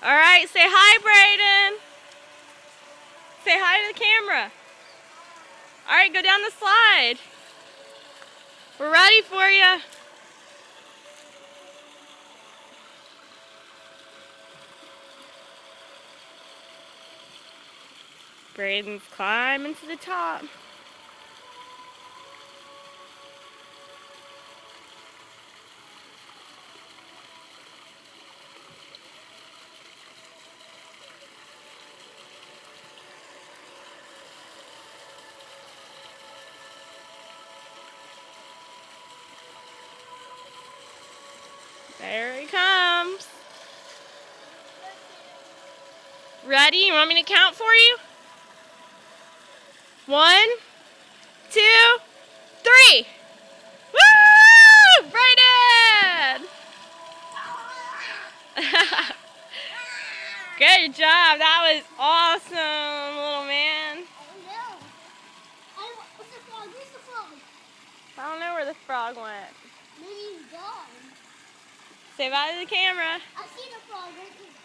All right, say hi, Brayden. Say hi to the camera. All right, go down the slide. We're ready for you. Brayden's climbing to the top. There he comes. Ready? You want me to count for you? 1, 2, 3. Woo! Brayden! Good job. That was awesome, little man. What's the frog? Where's the frog? I don't know where the frog went. Maybe he's gone. Say bye to the camera. I see the frog right there.